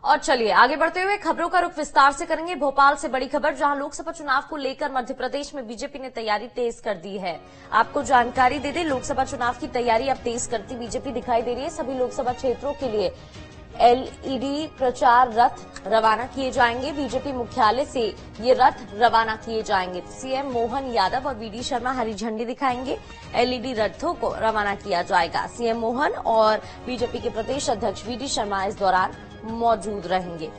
और चलिए आगे बढ़ते हुए खबरों का रुख विस्तार से करेंगे। भोपाल से बड़ी खबर, जहां लोकसभा चुनाव को लेकर मध्य प्रदेश में बीजेपी ने तैयारी तेज कर दी है। आपको जानकारी दे दें, लोकसभा चुनाव की तैयारी अब तेज करती बीजेपी दिखाई दे रही है। सभी लोकसभा क्षेत्रों के लिए एलईडी प्रचार रथ रवाना किए जाएंगे। बीजेपी मुख्यालय से ये रथ रवाना किए जाएंगे। सीएम मोहन यादव और वीडी शर्मा हरी झंडी दिखाएंगे। एलईडी रथों को रवाना किया जाएगा। सीएम मोहन और बीजेपी के प्रदेश अध्यक्ष वीडी शर्मा इस दौरान मौजूद रहेंगे।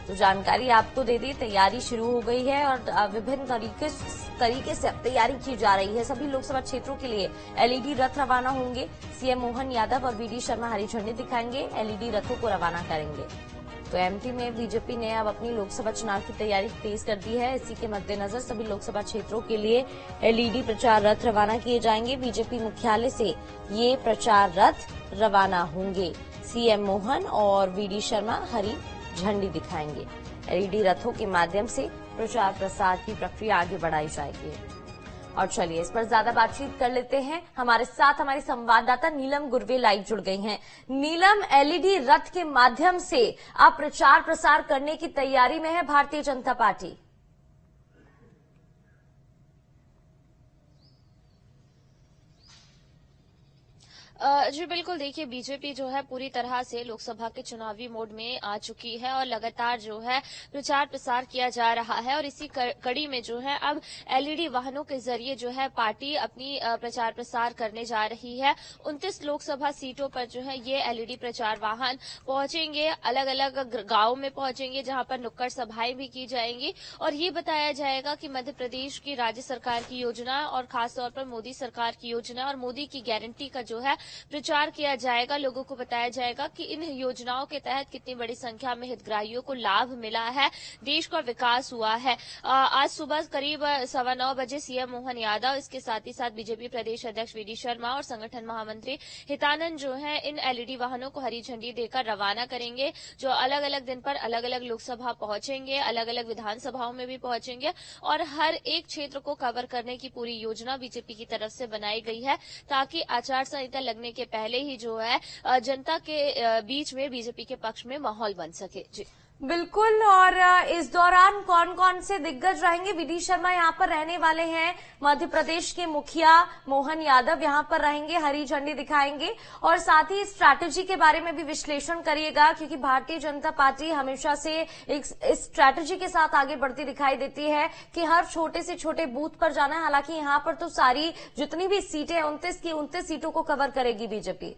तो जानकारी आपको दे दी, तैयारी शुरू हो गई है और विभिन्न तरीके से अब तैयारी की जा रही है। सभी लोकसभा क्षेत्रों के लिए एलईडी रथ रवाना होंगे। सीएम मोहन यादव और वीडी शर्मा हरी झंडी दिखाएंगे, एलईडी रथों को रवाना करेंगे। तो एमपी में बीजेपी ने अब अपनी लोकसभा चुनाव की तैयारी तेज कर दी है। इसी के मद्देनजर सभी लोकसभा क्षेत्रों के लिए एलईडी प्रचार रथ रवाना किए जाएंगे। बीजेपी मुख्यालय से ये प्रचार रथ रवाना होंगे। सीएम मोहन और वीडी शर्मा हरी झंडी दिखाएंगे। एलईडी रथों के माध्यम से प्रचार प्रसार की प्रक्रिया आगे बढ़ाई जाएगी। और चलिए इस पर ज्यादा बातचीत कर लेते हैं। हमारे साथ हमारी संवाददाता नीलम गुरवे लाइव जुड़ गई हैं। नीलम, एलईडी रथ के माध्यम से आप प्रचार प्रसार करने की तैयारी में है भारतीय जनता पार्टी। जी बिल्कुल, देखिए बीजेपी जो है पूरी तरह से लोकसभा के चुनावी मोड में आ चुकी है और लगातार जो है प्रचार प्रसार किया जा रहा है। और इसी कड़ी में जो है अब एलईडी वाहनों के जरिए जो है पार्टी अपनी प्रचार प्रसार करने जा रही है। 29 लोकसभा सीटों पर जो है ये एलईडी प्रचार वाहन पहुंचेंगे, अलग अलग गांव में पहुंचेंगे जहां पर नुक्कड़ सभाएं भी की जाएंगी। और ये बताया जाएगा कि मध्य प्रदेश की राज्य सरकार की योजना और खासतौर पर मोदी सरकार की योजना और मोदी की गारंटी का जो है प्रचार किया जाएगा। लोगों को बताया जाएगा कि इन योजनाओं के तहत कितनी बड़ी संख्या में हितग्राहियों को लाभ मिला है, देश का विकास हुआ है। आज सुबह करीब 9:15 बजे सीएम मोहन यादव, इसके साथ ही साथ बीजेपी प्रदेश अध्यक्ष वीडी शर्मा और संगठन महामंत्री हितानंद जो है इन एलईडी वाहनों को हरी झंडी देकर रवाना करेंगे, जो अलग अलग दिन पर अलग अलग लोकसभा पहुंचेंगे, अलग अलग विधानसभाओं में भी पहुंचेंगे। और हर एक क्षेत्र को कवर करने की पूरी योजना बीजेपी की तरफ से बनाई गई है, ताकि आचार संहिता लगने के पहले ही जो है जनता के बीच में बीजेपी के पक्ष में माहौल बन सके। जी बिल्कुल। और इस दौरान कौन कौन से दिग्गज रहेंगे? वीडी शर्मा यहाँ पर रहने वाले हैं, मध्य प्रदेश के मुखिया मोहन यादव यहाँ पर रहेंगे, हरी झंडी दिखाएंगे। और साथ ही स्ट्रैटेजी के बारे में भी विश्लेषण करिएगा, क्योंकि भारतीय जनता पार्टी हमेशा से एक स्ट्रैटेजी के साथ आगे बढ़ती दिखाई देती है कि हर छोटे से छोटे बूथ पर जाना है। हालांकि यहाँ पर तो सारी जितनी भी सीटें 29 की 29 सीटों को कवर करेगी बीजेपी।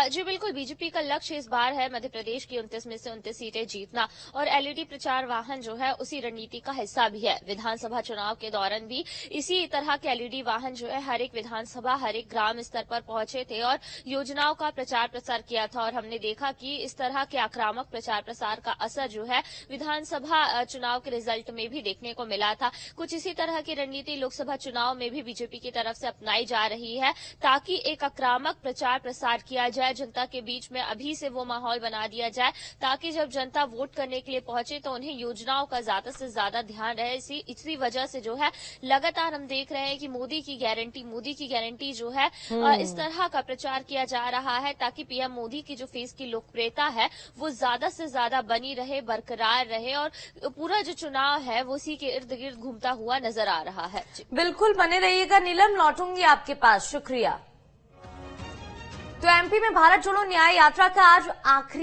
जी बिल्कुल, बीजेपी का लक्ष्य इस बार है मध्य प्रदेश की 29 में से 29 सीटें जीतना। और एलईडी प्रचार वाहन जो है उसी रणनीति का हिस्सा भी है। विधानसभा चुनाव के दौरान भी इसी तरह के एलईडी वाहन जो है हर एक विधानसभा, हर एक ग्राम स्तर पर पहुंचे थे और योजनाओं का प्रचार प्रसार किया था। और हमने देखा कि इस तरह के आक्रामक प्रचार प्रसार का असर जो है विधानसभा चुनाव के रिजल्ट में भी देखने को मिला था। कुछ इसी तरह की रणनीति लोकसभा चुनाव में भी बीजेपी की तरफ से अपनाई जा रही है, ताकि एक आक्रामक प्रचार प्रसार किया जाए जनता के बीच में। अभी से वो माहौल बना दिया जाए ताकि जब जनता वोट करने के लिए पहुंचे तो उन्हें योजनाओं का ज्यादा से ज्यादा ध्यान रहे। इसी वजह से जो है लगातार हम देख रहे हैं कि मोदी की गारंटी जो है इस तरह का प्रचार किया जा रहा है, ताकि पीएम मोदी की जो फेस की लोकप्रियता है वो ज्यादा से ज्यादा बनी रहे, बरकरार रहे। और पूरा जो चुनाव है वो उसी के इर्द गिर्द घूमता हुआ नजर आ रहा है। बिल्कुल बने रहिएगा नीलम, लौटूंगी आपके पास। शुक्रिया। तो एमपी में भारत जोड़ो न्याय यात्रा का आज आखिरी